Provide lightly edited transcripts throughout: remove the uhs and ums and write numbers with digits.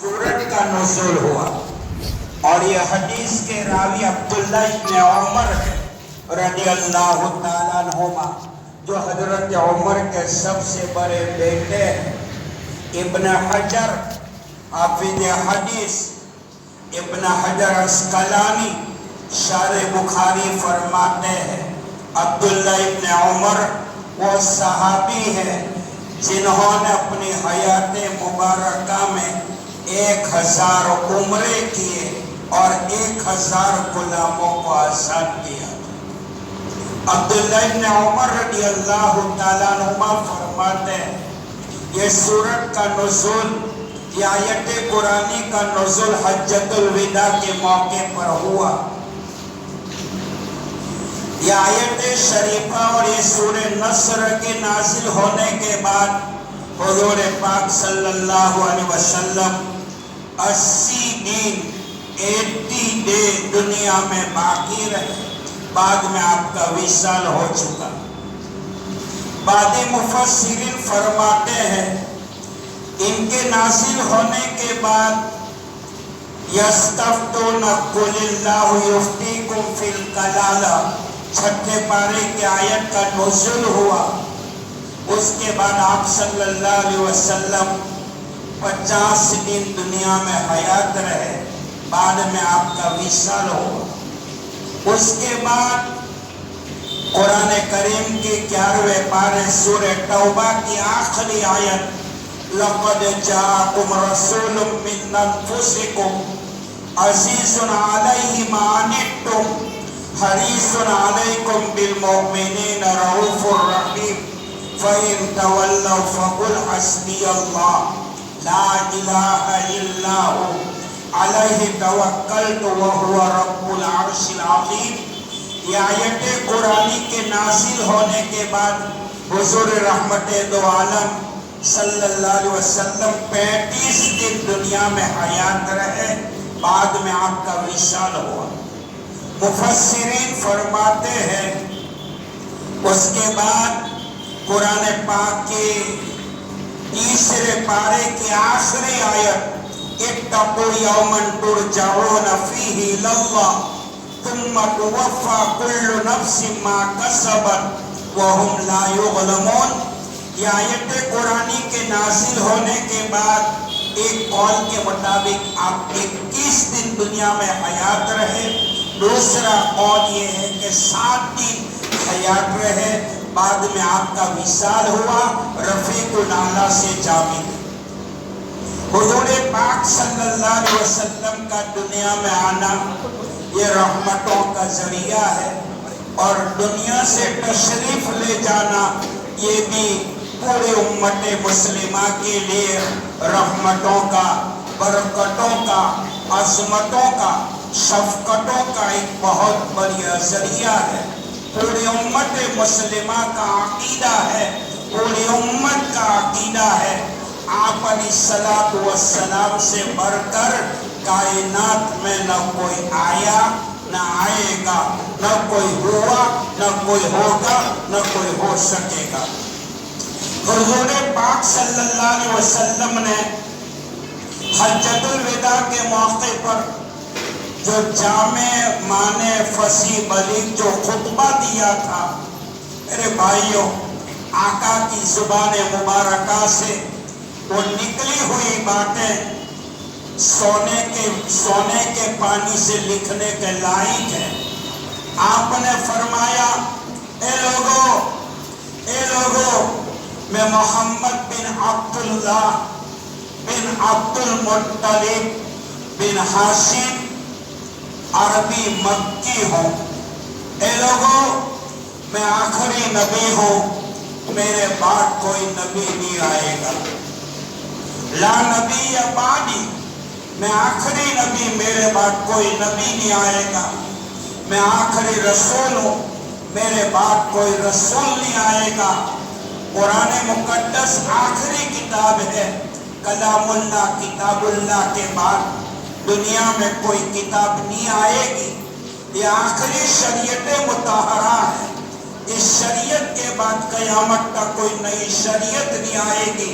سورت کا نزول ہوا اور یہ حدیث کے راوی عبداللہ ابن عمر رضی اللہ تعالیٰ عنہما جو حضرت عمر کے سب سے بڑے بیٹے ابن حجر حافظ حدیث ابن حجر عسقلانی شارح بخاری فرماتے ہیں عبداللہ ابن عمر وہ صحابی ہے جنہوں نے اپنی حیات مبارکہ میں 1000 عمرے کیے اور 1000 غلاموں کو آزاد کیا. عبداللہ ابن عمر رضی اللہ تعالیٰ عنہما فرماتے ہیں یہ سورت کا نزول یہ آیت قرآنی کا نزول حجۃ الوداع کے موقع پر ہوا. یہ آیت شریفہ اور یہ سورہ نصر کے نازل ہونے کے بعد حضور پاک صلی اللہ علیہ وسلم 80 ڈے دنیا میں باقی رہے. بعد میں آپ کا وصال ہو چکا. بعد مفسرین فرماتے ہیں ان کے نازل ہونے کے بعد یستفتون قل اللہ یفتیکم فی الکلالہ چھٹے پارے کی آیت کا نزول ہوا. اس کے بعد آپ صلی اللہ علیہ وسلم 50 دن دنیا میں حیات رہے. بعد میں آپ کا وصال ہوا. اس کے بعد قرآن کریم کے 11ویں پارے سورہ توبہ کی آخری آیت لقد جاءکم رسول من انفسکم عزیز علیہ ما عنتم حریص علیکم بالمؤمنین رؤوف الرحیم فَإِن تَوَلَّوْا فَقُلْ حَسْبِيَ اللَّهُ لَا إِلَٰهَ إِلَّا هُوَ عَلَيْهِ تَوَكَّلْتُ وَهُوَ رَبُّ الْعَرْشِ الْعَظِيمِ. یہ آیت قرآنی کے نازل ہونے کے بعد حضور رحمت دو عالم صلی اللہ علیہ وسلم 35 دن دنیا میں حیات رہے. بعد میں آپ کا وصال ہوا. مفسرین فرماتے ہیں اس کے بعد قرآن پاک کے 3 پارے کی آخری آیت اتقوا یوما ترجعون فیہ الی اللہ ثم توفی کل نفس ما کسبت وہم لا یظلمون. یہ آیت قرآنی کے نازل ہونے کے بعد ایک قول کے مطابق آپ 21 دن دنیا میں حیات رہے. دوسرا قول یہ ہے کہ 7 دن حیات رہے. بعد میں آپ کا وصال ہوا. رفیق الاعلیٰ سے جا ملے. حضور پاک صلی اللہ علیہ وسلم کا دنیا میں آنا یہ رحمتوں کا ذریعہ ہے اور دنیا سے تشریف لے جانا یہ بھی پورے امت مسلمہ کے لیے رحمتوں کا، برکتوں کا، عظمتوں کا، شفقتوں کا ایک بہت بڑا ذریعہ ہے. پوری امت مسلمہ کا عقیدہ ہے، پوری امت کا عقیدہ ہے آپ علیہ السلام سے بڑھ کر کائنات میں نہ کوئی آیا نہ آئے گا، نہ کوئی ہوا نہ کوئی ہوگا نہ کوئی ہو سکے گا. حضور پاک صلی اللہ علیہ وسلم نے حجۃ الوداع کے موقع پر جو جامع معنی فصیح بلیغ جو خطبہ دیا تھا، میرے بھائیوں آقا کی زبان مبارکہ سے وہ نکلی ہوئی باتیں سونے کے پانی سے لکھنے کے لائق ہیں. آپ نے فرمایا اے لوگو میں محمد بن عبداللہ بن عبد المطلب بن ہاشم عربی مکی ہوں. اے لوگو میں آخری نبی ہوں. میرے بعد کوئی نبی نہیں آئے گا. لا نبی بعدی میں آخری نبی، میرے بعد کوئی نبی نہیں آئے گا. میں آخری رسول ہوں، میرے بعد کوئی رسول نہیں آئے گا. قرآن مقدس آخری کتاب ہے. کلام اللہ کتاب اللہ کے بعد دنیا میں کوئی کتاب نہیں آئے گی. یہ آخری شریعت مطہرہ ہے. اس شریعت کے بعد قیامت کا کوئی نئی شریعت نہیں آئے گی.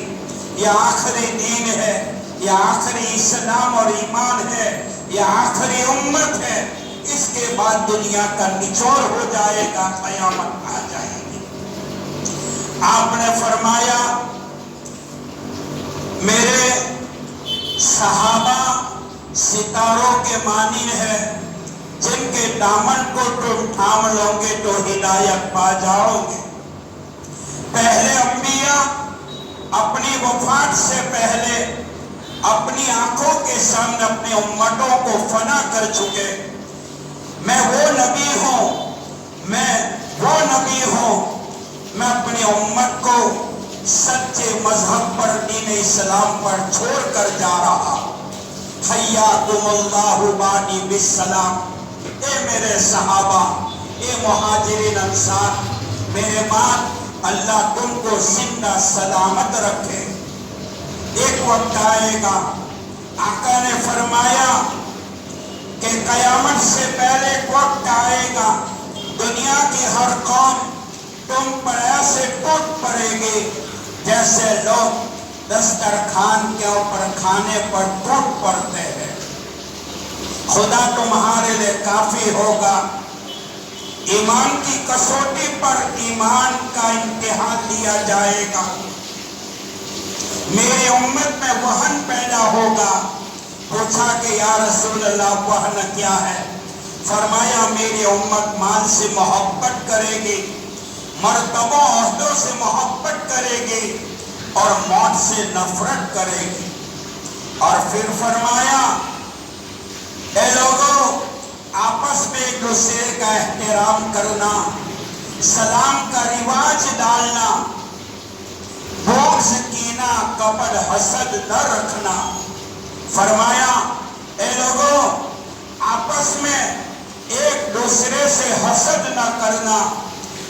یہ آخری دین ہے. یہ آخری اسلام اور ایمان ہے، یہ آخری امت ہے، اس کے بعد دنیا کا نچوڑ ہو جائے گا، قیامت آ جائے گی۔ آپ نے فرمایا میرے صحابہ ستاروں کے مانند ہے، جن کے دامن کو تم تھام لو گے تو ہدایت پا جاؤ گے۔ پہلے انبیاء اپنی وفات سے پہلے اپنی آنکھوں کے سامنے اپنی امتوں کو فنا کر چکے۔ میں وہ نبی ہوں، میں اپنی امت کو سچے مذہب پر، دین اسلام پر چھوڑ کر جا رہا۔ حیاکم اللہ بانی بالسلام، اے میرے صحابہ، اے مہاجرین انصار، میرے بعد اللہ تم کو زندہ سلامت رکھے۔ ایک وقت آئے گا، آقا نے فرمایا کہ قیامت سے پہلے ایک وقت آئے گا، دنیا کی ہر قوم تم پر ایسے ٹوٹ پڑے گی جیسے لوگ دسترخوان کے اوپر کھانے پر ٹوٹ پڑتے ہیں۔ خدا تمہارے لیے کافی ہوگا۔ ایمان کی کسوٹی پر ایمان کا امتحان لیا جائے گا۔ میری امت میں وہن پیدا ہوگا۔ پوچھا کہ یا رسول اللہ وہن کیا ہے؟ فرمایا میری امت مال سے محبت کرے گی، مرتبہ عہدوں سے محبت کرے گی اور موت سے نفرت کرے گی۔ اور پھر فرمایا اے لوگوں، آپس میں ایک دوسرے کا احترام کرنا، سلام کا رواج ڈالنا، بغض کینہ کپٹ حسد نہ رکھنا۔ فرمایا اے لوگوں، آپس میں ایک دوسرے سے حسد نہ کرنا،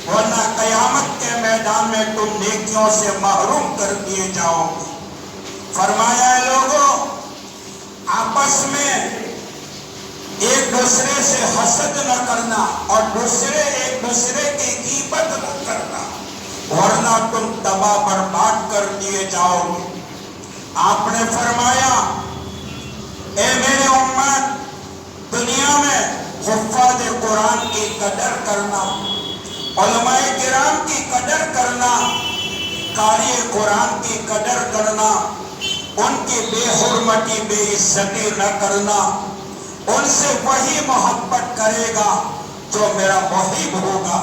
ورنہ قیامت کے میدان میں تم نیکیوں سے محروم کر دیے جاؤ گے۔ فرمایا اے لوگوں، آپس میں ایک دوسرے سے حسد نہ کرنا اور ایک دوسرے کی غیبت نہ کرنا، ورنہ تم تباہ برباد کر دیے جاؤ گے۔ آپ نے فرمایا اے میرے امت، دنیا میں حفاظ قرآن کی قدر کرنا، علماء کرام کی قدر کرنا، قاری قرآن کی قدر کرنا، ان کی بے حرمتی بے عزتی نہ کرنا۔ ان سے وہی محبت کرے گا جو میرا محب ہوگا،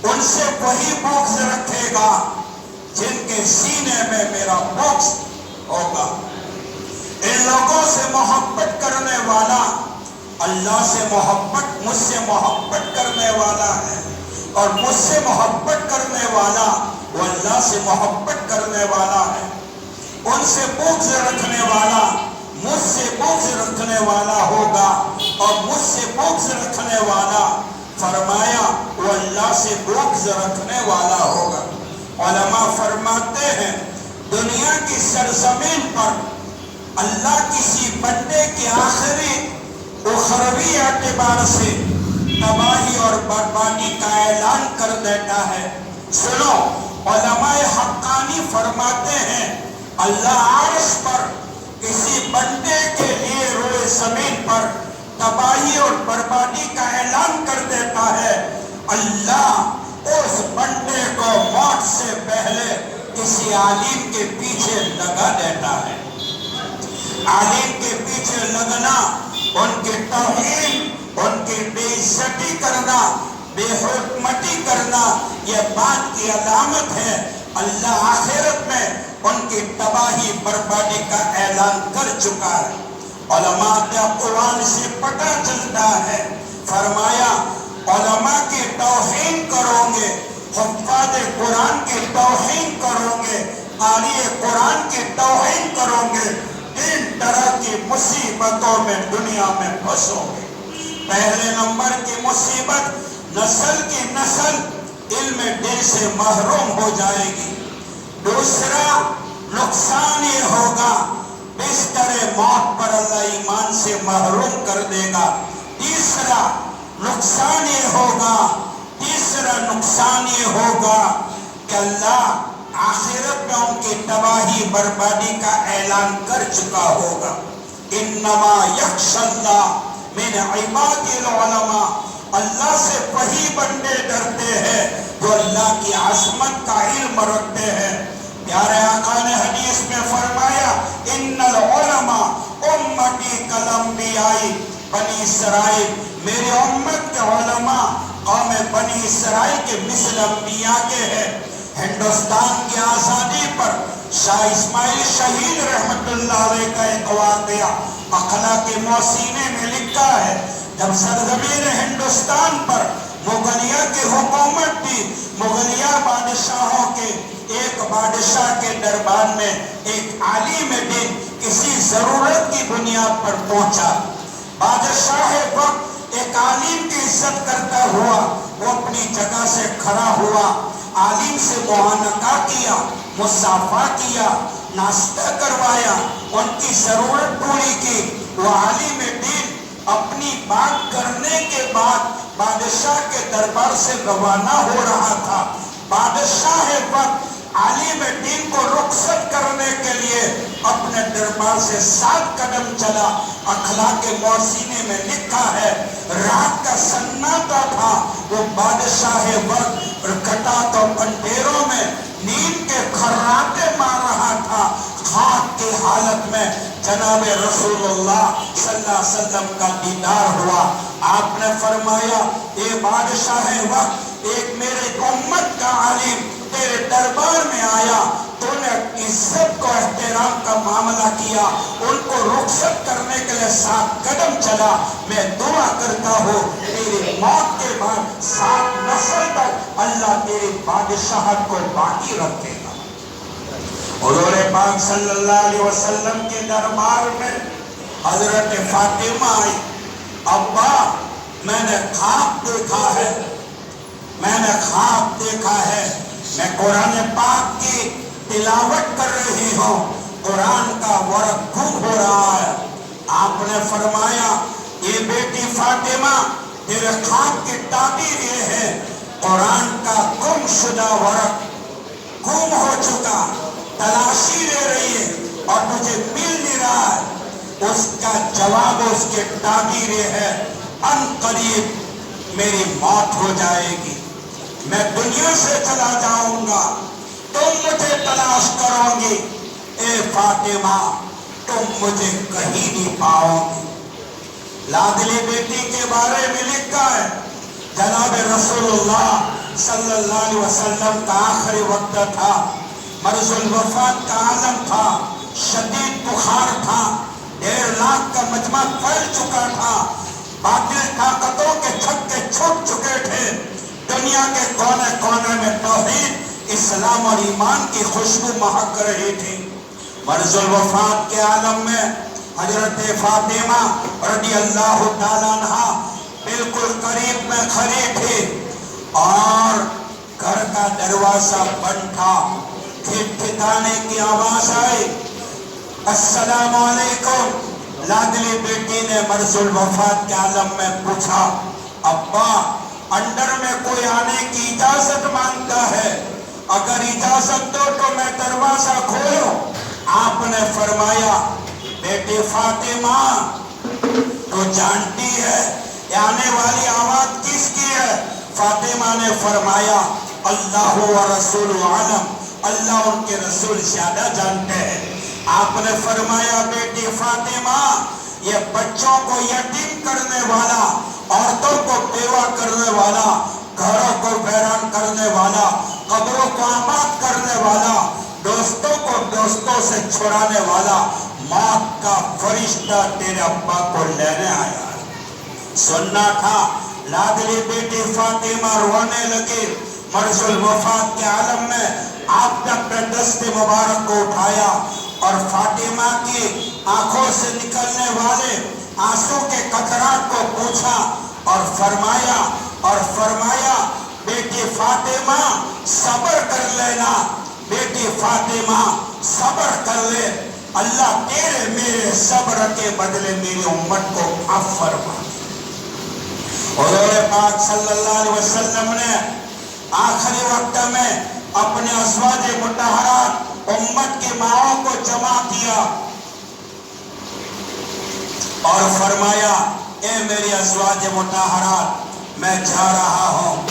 ان سے وہی بغض رکھے گا جن کے سینے میں میرا بغض ہوگا۔ ان لوگوں سے محبت کرنے والا اللہ سے محبت، مجھ سے محبت کرنے والا ہے، اور مجھ سے محبت کرنے والا وہ اللہ سے محبت کرنے والا ہے۔ ان سے بغض رکھنے والا مجھ سے بغض رکھنے والا ہوگا، اور مجھ سے بغض رکھنے والا فرمایا وہ اللہ سے بغض رکھنے والا ہوگا۔ علماء فرماتے ہیں دنیا کی سرزمین پر اللہ کسی بندے کی آخری اخروی اعتبار سے تباہی اور بربادی کا اعلان کر دیتا ہے۔ سنو، علماء حقانی فرماتے ہیں اللہ عرش پر کسی بندے کے لیے روئے زمین پر تباہی اور بربادی کا اعلان کر دیتا ہے۔ اللہ اس بندے کو موت سے پہلے کسی عالم کے پیچھے لگا دیتا ہے۔ عالم کے پیچھے لگنا، ان کی توہین، ان کی بے عزتی کرنا، بے حرمتی کرنا، یہ بات کی علامت ہے اللہ آخرت میں ان کی تباہی بربادی کا اعلان کر چکا ہے۔ علماء کا قرآن سے پتہ چلتا ہے، فرمایا علماء کی توہین کرو گے، حفاظ قرآن کی توہین کرو گے، قاری قرآن کی توہین کرو گے، تین طرح کی مصیبتوں میں دنیا میں پھنسو گے۔ پہلے نمبر کی مصیبت، نسل کی نسل علم دین سے محروم ہو جائے گی۔ دوسرا نقصان یہ ہوگا، بستر موت پر اللہ ایمان سے محروم کر دے گا۔ تیسرا نقصان یہ ہوگا کہ اللہ آخرت میں ان کی تباہی بربادی کا اعلان کر چکا ہوگا۔ انما یخشی اللہ من عباد العلماء، اللہ سے وہی بندے ڈرتے ہیں جو اللہ کی عظمت کا علم رکھتے ہیں۔ پیارے آقا نے حدیث میں فرمایا ان العلماء امتی کالانبیاء بنی اسرائیل، میری امت کے علماء قوم بنی اسرائیل کے مثل انبیاء کے ہیں۔ ہندوستان کی آزادی پر شاہ اسماعیل شہید رحمت اللہ علیہ کا ایک واقعہ اخلاق موسینے میں لکھا ہے، جب سرزمین ہندوستان پر مغلیہ کی حکومت تھی، مغلیہ بادشاہوں کے ایک بادشاہ کے دربار میں ایک عالم دین کسی ضرورت کی بنیاد پر پہنچا۔ بادشاہ وقت ایک عالم کی عزت کرتا ہوا وہ اپنی جگہ سے کھڑا ہوا، عالم سے معانقہ کیا، مصافحہ کیا، ناشتہ کروایا، ان کی ضرورت پوری کی۔ وہ عالم دین اپنی بات کرنے کے بعد بادشاہ کے دربار سے روانہ ہو رہا تھا۔ بادشاہ وقت عالم دین کو رخصت کرنے کے لیے اپنے دربار سے 7 قدم چلا۔ اخلاق موسینے میں لکھا ہے رات کا سناٹا تھا، وہ بادشاہ وقت گھٹا تو اندھیروں میں نیند کے کھراٹے مار رہا تھا۔ خواب کی حالت میں جناب رسول اللہ صلی اللہ علیہ وسلم کا دیدار ہوا۔ آپ نے فرمایا اے بادشاہ وقت، ایک میرے امت کا عالم تیرے دربار میں آیا، تو نے عزت کو احترام کا معاملہ کیا، ان کو رخصت کرنے کے لیے 7 قدم چلا۔ میں دعا کرتا ہوں تیری موت کے بعد 7 نسل تک اللہ تیری بادشاہت کو باقی رکھے گا۔ حضور پاک صلی اللہ علیہ وسلم کے دربار میں حضرت فاطمہ آئی، ابا میں نے خواب دیکھا ہے، میں نے خواب دیکھا ہے، میں قرآن پاک کی تلاوت کر رہی ہوں، قرآن کا ورق گم ہو رہا ہے۔ آپ نے فرمایا یہ بیٹی فاطمہ تیرے خواب کی تعبیر یہ ہے، قرآن کا گم شدہ ورق گم ہو چکا، تلاشی لے رہی ہے اور مجھے مل نہیں رہا ہے۔ اس کا جواب اس کے تعبیر یہ ہے ان قریب میری موت ہو جائے گی، میں دنیا سے چلا جاؤں گا، تم مجھے تلاش کرو گی، اے فاطمہ تم مجھے کہیں نہیں پاؤ گی۔ لاڈلی بیٹی کے بارے میں لکھا ہے جناب رسول اللہ صلی اللہ علیہ وسلم کا آخری وقت تھا، مرض الوفات کا عالم تھا، شدید بخار تھا، 1.5 لاکھ کا مجمع پھیل چکا تھا، باطل طاقتوں کے چھکے چھوٹ چکے تھے، دنیا کے کونے کونے میں توحید، اسلام اور ایمان کی خوشبو مہک رہی تھی۔ مرض الوفات کے عالم میں حضرت فاطمہ رضی اللہ تعالیٰ عنہا بالکل قریب میں کھڑی تھی اور گھر کا دروازہ بند تھا، کھٹکھٹانے کی آواز آئی، السلام علیکم۔ لاڈلی بیٹی نے مرض الوفات کے عالم میں پوچھا ابا اندر میں کوئی آنے کی اجازت مانگتا ہے، اگر اجازت دو تو میں دروازہ کھولوں۔ آپ نے فرمایا بیٹی فاطمہ تو جانتی ہے یہ آنے والی آواز کس کی ہے؟ فاطمہ نے فرمایا اللہ و رسول عالم، اللہ ان کے رسول زیادہ جانتے ہیں۔ آپ نے فرمایا بیٹی فاطمہ یہ بچوں کو یتیم کرنے والا، عورتوں کو بیوہ کرنے والا، گھروں کو ویران کرنے والا، قبروں کو آباد کرنے والا، دوستوں کو دوستوں سے چھڑانے والا موت کا فرشتہ تیرے ابا کو لینے آیا ہے۔ سننا تھا۔ لاڈلی بیٹی فاطمہ رونے لگی۔ مرض الوفات کے عالم میں آپ نے اپنے دست مبارک کو اٹھایا اور فاطمہ کی آنکھوں سے نکلنے والے آنسو کے قطرات کو پوچھا اور فرمایا بیٹی فاطمہ صبر کر لینا، بیٹی فاطمہ صبر کر لے، اللہ تیرے میرے صبر کے بدلے میری امت کو معاف فرما۔ حضور پاک صلی اللہ علیہ وسلم نے آخری وقت میں اپنے ازواج مطہرات امت کی ماؤں کو جمع کیا اور فرمایا اے میری ازواج مطہرات میں جا رہا ہوں،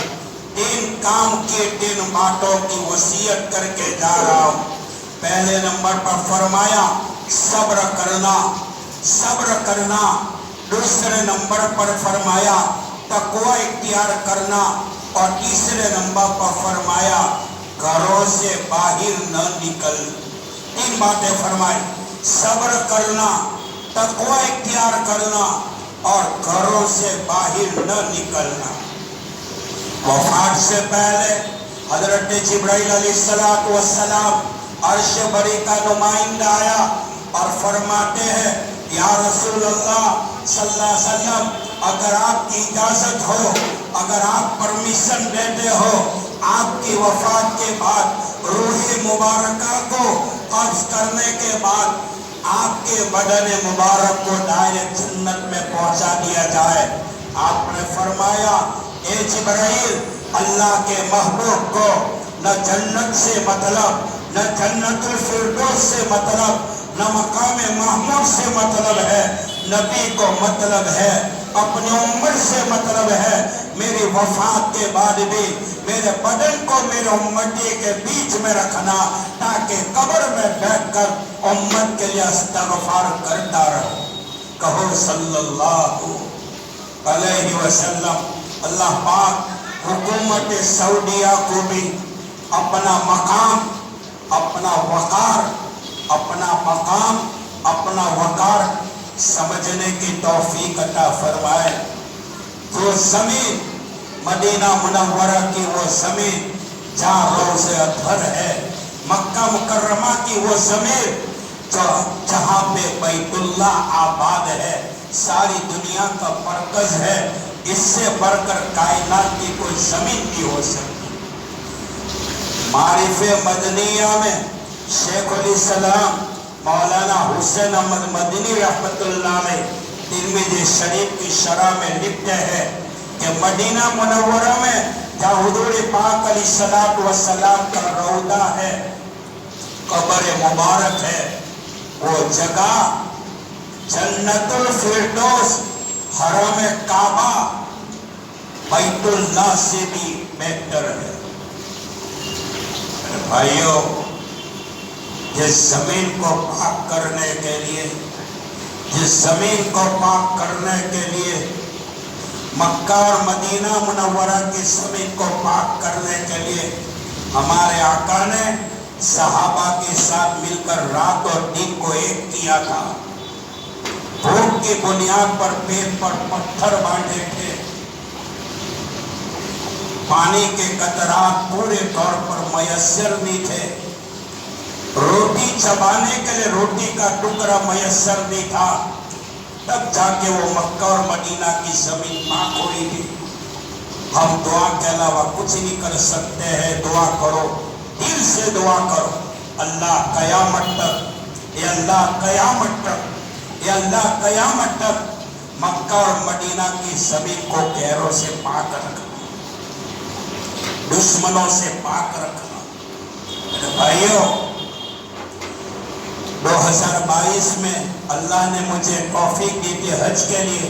3 کام کی 3 باتوں کی وصیت کر کے جا رہا ہوں۔ پہلے نمبر پر فرمایا صبر کرنا، دوسرے نمبر پر فرمایا تقوی اختیار کرنا، اور تیسرے نمبر پر فرمایا گھروں سے باہر نہ نکل۔ 3 باتیں فرمائی، صبر کرنا، تقوی اختیار کرنا اور گھروں سے باہر نہ نکلنا۔ وفات سے پہلے حضرت جبرائیل علیہ السلام عرش بری کا نمائندہ آیا اور فرماتے ہیں یا رسول اللہ صلی اللہ علیہ وسلم، اگر آپ کی اجازت ہو، اگر آپ پرمیشن دیتے ہو، آپ کی وفات کے بعد روح مبارکہ کو قبض کرنے کے بعد آپ کے بدن مبارک کو ڈائریکٹ جنت میں پہنچا دیا جائے۔ آپ نے فرمایا اے جبرائیل، اللہ کے محبوب کو نہ جنت سے مطلب، نہ جنت الفردوس سے مطلب، نہ مقام محمود سے مطلب ہے، نبی کو مطلب ہے، اپنی امت سے مطلب ہے۔ میری وفات کے بعد بھی میرے بدن کو میرے امتی کے بیچ میں رکھنا، تاکہ قبر میں بیٹھ کر امت کے لیے استغفار کرتا رہو۔ کہو صلی اللہ علیہ وسلم۔ اللہ پاک حکومت سعودیہ کو بھی اپنا مقام، اپنا وقار، اپنا مقام، اپنا وقار سمجھنے کی توفیق عطا فرمائے۔ جو زمین مدینہ منورہ کی وہ زمین جہاں روضہ اطہر ہے، مکہ مکرمہ کی وہ زمین جہاں پہ بیت اللہ آباد ہے، ساری دنیا کا مرکز ہے، اس سے بڑھ کر کائنات کی کوئی زمین نہیں ہو سکتی۔ معارف مدنیہ میں شیخ الاسلام مولانا حسین احمد مدنی رحمت اللہ علیہ ترمذی شریف کی شرح میں لکھتے ہیں کہ مدینہ منورہ میں جہاں حضور پاک علیہ السلام کا روضہ ہے، قبر مبارک ہے، وہ جگہ جنت الفردوس، حرم کعبہ، بیت اللہ سے بھی بہتر ہے۔ بھائیو، جس زمین کو پاک کرنے کے لیے، جس زمین کو پاک کرنے کے لیے، مکہ اور مدینہ منورہ کی زمین کو پاک کرنے کے لیے ہمارے آقا نے صحابہ کے ساتھ مل کر رات اور دن کو ایک کیا تھا۔ بھوک کی بنیاد پر پیٹ پر پتھر باندھے تھے، پانی کے قطرات پورے طور پر میسر نہیں تھے، روٹی چبانے کے لیے روٹی کا ٹکڑا میسر نہیں تھا، تب جا کے وہ مکہ اور مدینہ کی زمین پاک ہوئی تھی۔ ہم دعا کے علاوہ کچھ نہیں کر سکتے ہیں، دعا کرو، دل سے دعا کرو، اللہ قیامت تک، اے اللہ قیامت تک، اے اللہ قیامت تک مکہ اور مدینہ کی زمین کو گہروں سے پاک رکھنا، دشمنوں سے پاک رکھنا۔ میرے بھائیوں، 2022 میں اللہ نے مجھے توفیق دی تھی حج کے لیے۔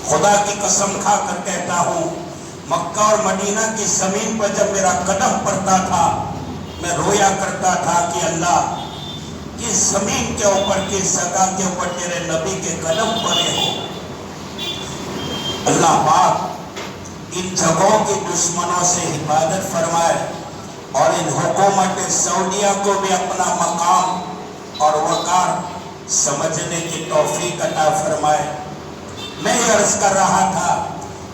خدا کی قسم کھا کر کہتا ہوں، مکہ اور مدینہ کی زمین پر جب میرا قدم پڑتا تھا، میں رویا کرتا تھا کہ اللہ، کس زمین کے اوپر، کس جگہ کے اوپر تیرے نبی کے قدم پڑے ہو۔ اللہ پاک ان جگہوں کی دشمنوں سے حفاظت فرمائے اور ان حکومت سعودیہ کو بھی اپنا مقام اور وقار سمجھنے کی توفیق عطا فرمائے۔ میں یہ عرض کر رہا تھا،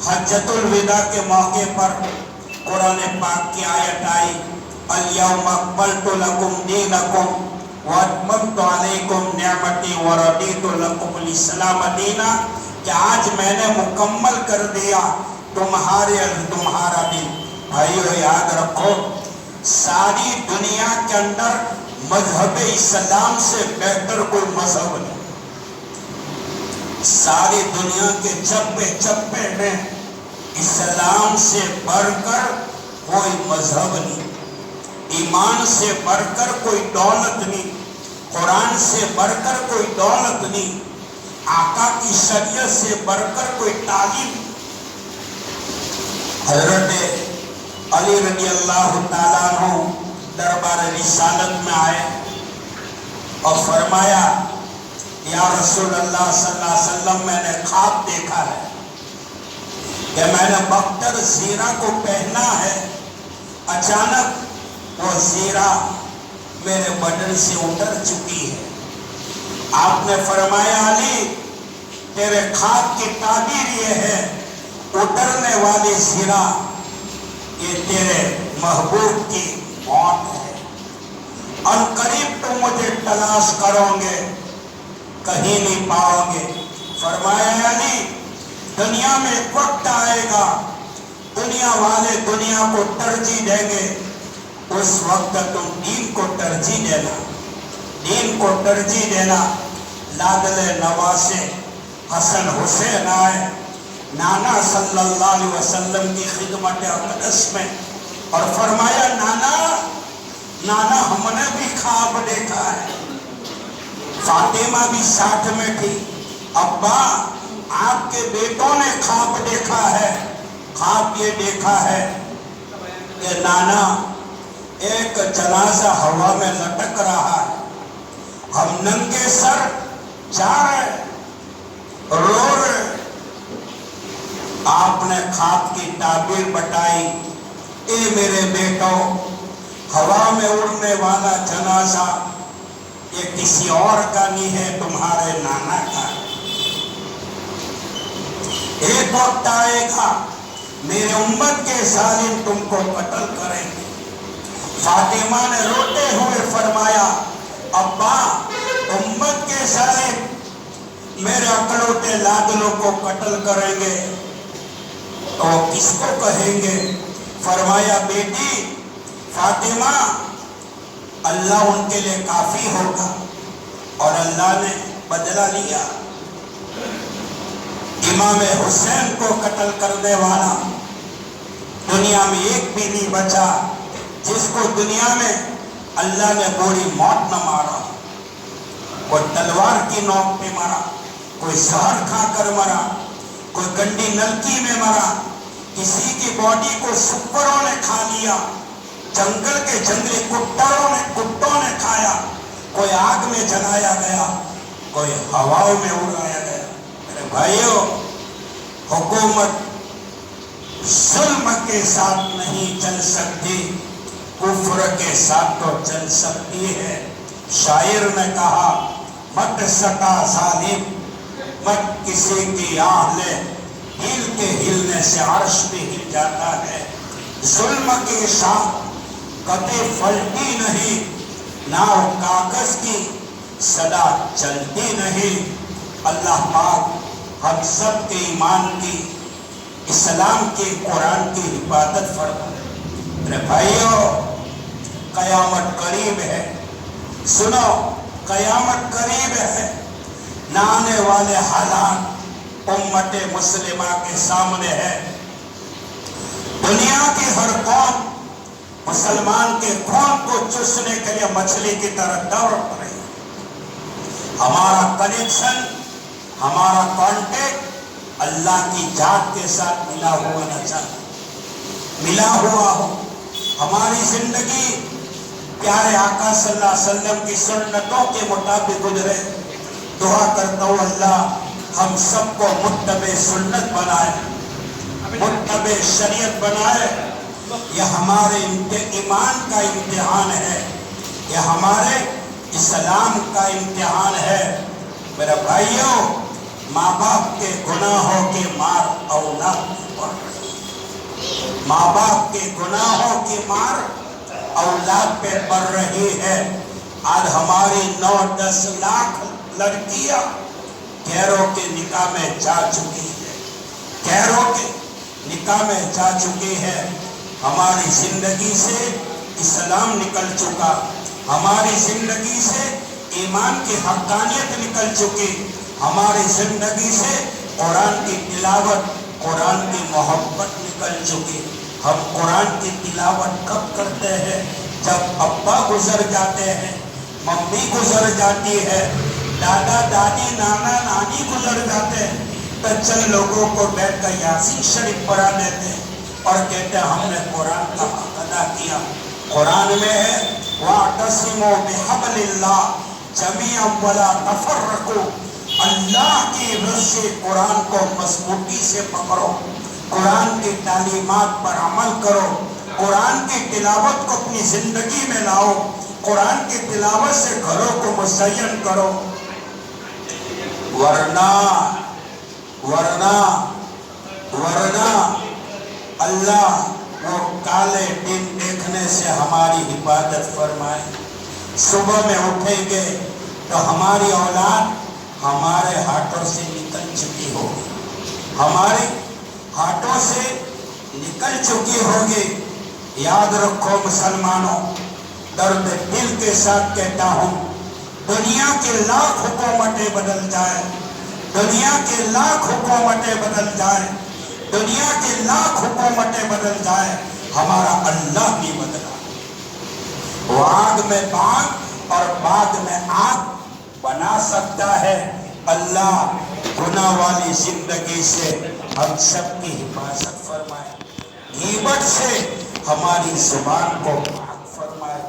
حجۃ الوداع کے موقع پر قرآن پاک کی آیت آئی، الیوم اکملت لکم دینکم واتممت علیکم نعمتی ورضیت لکم الاسلام دینا، کہ آج میں نے مکمل کر دیا تمہارا دین۔ بھائیو یاد رکھو، ساری دنیا کے اندر مذہب اسلام سے بہتر کوئی مذہب نہیں۔ ساری دنیا کے چپے چپے میں اسلام سے بڑھ کر کوئی مذہب نہیں۔ ایمان سے بڑھ کر کوئی دولت نہیں، قرآن سے بڑھ کر کوئی دولت نہیں، آقا کی شریعت سے بڑھ کر کوئی تعلیم۔ حضرت علی رضی اللہ تعالیٰ عنہ دربار رسالت میں آئے اور فرمایا یا رسول اللہ صلی اللہ علیہ وسلم، میں نے خواب دیکھا ہے کہ میں نے بختر زیرہ کو پہنا ہے، اچانک وہ زیرہ میرے بدن سے اتر چکی ہے۔ آپ نے فرمایا علی، تیرے خواب کی تعبیر یہ ہے، اترنے والی زیرہ یہ تیرے محبوب کی موت ہے، ان قریب تم مجھے تلاش کرو گے، کہیں نہیں پاؤ گے۔ فرمایا علی، دنیا میں ایک وقت آئے گا دنیا والے دنیا کو ترجیح دیں گے، اس وقت تم دین کو ترجیح دینا، دین کو ترجیح دینا۔ لادل نواسے حسن حسین آئے نانا صلی اللہ علیہ وسلم کی خدمت اقدس میں اور فرمایا نانا ہم نے بھی خواب دیکھا ہے۔ فاطمہ بھی ساتھ میں تھی، ابا آپ کے بیٹوں نے خواب دیکھا ہے، خواب یہ دیکھا ہے کہ نانا ایک جنازہ ہوا میں لٹک رہا ہے، ہم ننگے سر جا رہے رو رہے۔ آپ نے خواب کی تعبیر بتائی، اے میرے بیٹوں، ہوا میں اڑنے والا جنازہ یہ کسی اور کا نہیں ہے، تمہارے نانا کا ہے۔ ایک وقت آئے گا میرے امت کے ظالم تم کو قتل کریں گے۔ فاطمہ نے روتے ہوئے فرمایا، ابا امت کے ظالم میرے اکلوتے لادلوں کو قتل کریں گے تو کس کو کہیں گے؟ فرمایا بیٹی فاطمہ، اللہ ان کے لیے کافی ہوگا، اور اللہ نے بدلہ لیا۔ امام حسین کو قتل کرنے والا دنیا میں ایک بھی نہیں بچا جس کو دنیا میں اللہ نے بری موت نہ مارا۔ کوئی تلوار کی نوک پہ مرا، کوئی زہر کھا کر مرا، کوئی گندی نلکی میں مرا، کسی کی باڈی کو سپروں نے کھا لیا، جنگل کے جنگلی کتوں نے کھایا، کوئی آگ میں جلایا گیا، کوئی ہواؤں میں اڑایا گیا۔ میرے بھائیوں، حکومت ظلم کے ساتھ نہیں چل سکتی، کفر کے ساتھ تو چل سکتی ہے۔ شاعر نے کہا، مت ستا ظالم، مت کسی کی آہ لے، ہل کے ہلنے سے عرش بھی ہل جاتا ہے۔ ظلم کی شاخ کبھی پھلتی نہیں، ناؤ کاغذ کی صدا چلتی نہیں۔ اللہ پاک ہم سب کے ایمان کی، اسلام کی، قرآن کی حفاظت فرمائے۔ میرے بھائیوں، قیامت قریب ہے، سنو قیامت قریب ہے۔ نہ آنے والے حالات امت مسلمہ کے سامنے ہے۔ دنیا کی ہر قوم مسلمان کے خون کو چوسنے کے لیے مچھلی کی طرح دوڑ رہی ہے۔ ہمارا کنیکشن، ہمارا کانٹیکٹ اللہ کی ذات کے ساتھ ملا ہوا نہ چاہے، ملا ہوا ہو۔ ہماری زندگی پیارے آقا صلی اللہ علیہ وسلم کی سنتوں کے مطابق گزرے۔ دعا کرتا ہوں اللہ ہم سب کو متبع سنت بنائے، متبع شریعت بنائے۔ یہ ہمارے ایمان کا امتحان ہے، یہ ہمارے اسلام کا امتحان ہے۔ میرے بھائیوں، ماں باپ کے گناہوں کی مار اولاد پر پڑ رہی ہے، ماں باپ کے گناہوں کی مار اولاد پہ پڑ رہی ہے۔ آج ہماری 9-10 لاکھ لڑکیاں غیروں کے نکاح میں جا چکی ہے، غیروں کے نکاح میں جا چکی ہے۔ ہماری زندگی سے اسلام نکل چکا، ہماری زندگی سے ایمان کی حقانیت نکل چکی، ہماری زندگی سے قرآن کی تلاوت، قرآن کی محبت نکل چکی۔ ہم قرآن کی تلاوت کب کرتے ہیں؟ جب ابا گزر جاتے ہیں، ممی گزر جاتی ہے، دادا دادی نانا نانی گزر جاتے ہیں، تو چند لوگوں کو بیٹھ کر یاسین شریف پڑھا دیتے ہیں اور کہتے ہیں ہم نے قرآن کا حق ادا کیا۔ قرآن میں ہے وَاعْتَصِمُوا بِحَبْلِ اللَّهِ جَمِيعًا وَلَا تَفَرَّقُوا، اللہ کی رسی قرآن کو مضبوطی سے پکڑو، قرآن کی تعلیمات پر عمل کرو، قرآن کی تلاوت کو اپنی زندگی میں لاؤ، قرآن کی تلاوت سے گھروں کو مزین کرو، ورنہ اللہ وہ کالے دن دیکھنے سے ہماری حفاظت فرمائے۔ صبح میں اٹھیں گے تو ہماری اولاد ہمارے ہاتھوں سے نکل چکی ہوگی، ہمارے ہاتھوں سے نکل چکی ہوگی۔ یاد رکھو مسلمانوں، درد دل کے ساتھ کہتا ہوں، دنیا کے لاکھ حکومتیں بدل جائیں، دنیا کے لاکھ حکومتیں بدل جائیں، دنیا کے لاکھ حکومتیں بدل جائیں، ہمارا اللہ نہیں بدلا۔ وہ آگ میں باغ اور باغ میں آگ بنا سکتا ہے۔ اللہ گناہ والی زندگی سے ہم سب کی حفاظت فرمائے، غیبت سے ہماری زبان کو پاک فرمائے،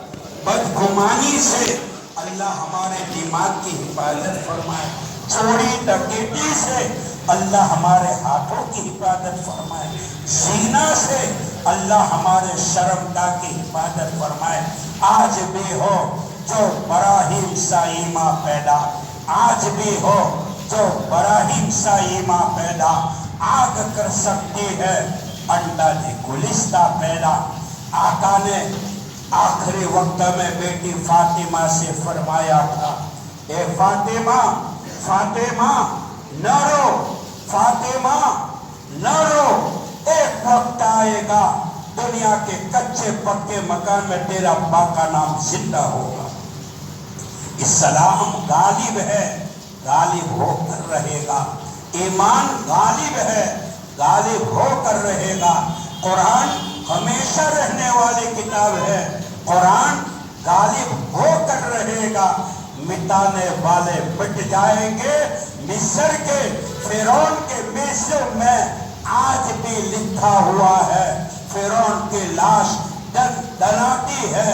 بدگمانی سے اللہ ہمارے دماغ کی حفاظت فرمائے، چوری ڈکیتی سے اللہ ہمارے ہاتھوں کی حفاظت فرمائے، زنا سے اللہ ہمارے شرمگاہ کی حفاظت فرمائے۔ آج بھی ہو جو براہیم سا ایماں پیدا، آج بھی ہو جو براہیم سا ایماں پیدا، آگ کر سکتی ہے انڈا نے گلستہ پیدا۔ آقا نے آخری وقت میں بیٹی فاطمہ سے فرمایا تھا، اے فاطمہ، فاطمہ نہ رو، فاطمہ نہ رو، ایک وقت آئے گا دنیا کے کچے پکے مکان میں تیرا ابا کا نام زندہ ہوگا۔ اسلام غالب ہے، غالب ہو کر رہے گا، ایمان غالب ہے، غالب ہو کر رہے گا، قرآن ہمیشہ رہنے والی کتاب ہے، قرآن غالب ہو کر رہے گا۔ مٹانے والے مٹ جائیں گے، مصر کے فرعون کے میوزیم میں آج بھی لکھا ہوا ہے، فرعون کی لاش دناتی ہے،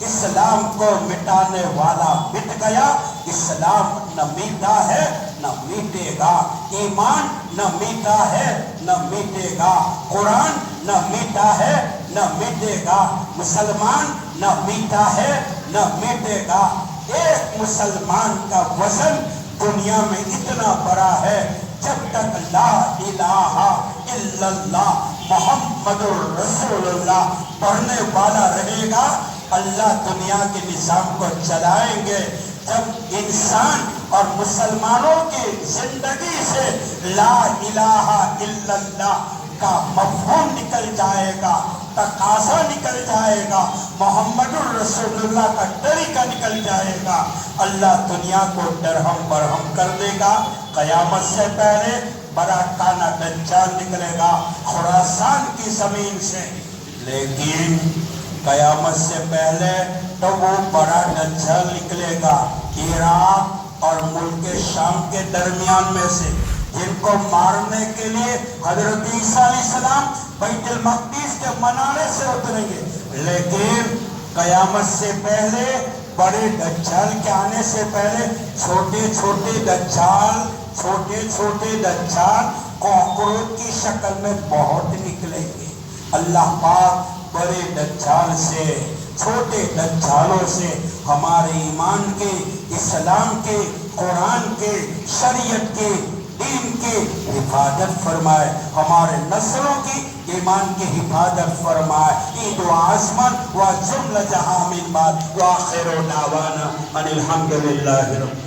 اسلام کو مٹانے والا مٹ گیا، اسلام نہ میٹا ہے نہ میٹے گا، ایمان نہ میٹا ہے نہ میٹے گا، قرآن نہ میٹا ہے نہ میٹے گا، مسلمان نہ میٹا ہے نہ میٹے گا۔ ایک مسلمان کا وزن دنیا میں اتنا بڑا ہے، جب تک لا الہ الا اللہ محمد الرسول اللہ پڑھنے والا رہے گا، اللہ دنیا کے نظام کو چلائیں گے۔ جب انسان اور مسلمانوں کی زندگی سے لا الہ الا اللہ کا مفہوم نکل جائے گا، تقاضا نکل جائے گا، محمد الرسول اللہ کا طریقہ نکل جائے گا، اللہ دنیا کو درہم برہم کر دے گا۔ قیامت سے پہلے بڑا کانا دجال نکلے گا خراسان کی زمین سے، لیکن قیامت سے پہلے تو وہ بڑا دجال نکلے گا عراق اور ملک شام کے درمیان میں سے، جن کو مارنے کے لیے حضرت عیسیٰ علیہ السلام بیت المقدس کے منارے سے اتریں گے، لیکن قیامت سے پہلے بڑے دجال کے آنے سے پہلے چھوٹے چھوٹے دجال کوکروچ کی شکل میں بہت نکلیں گے۔ اللہ پاک بڑے دجال سے، چھوٹے دجالوں سے ہمارے ایمان کے، اسلام کے، قرآن کے، شریعت کے، دین کی حفاظت فرمائے، ہمارے نسلوں کی ایمان کی حفاظت فرمائے۔ عید و عظمت و جملہ جہاں من بعد وآخر دعوانا ان الحمدللہ رب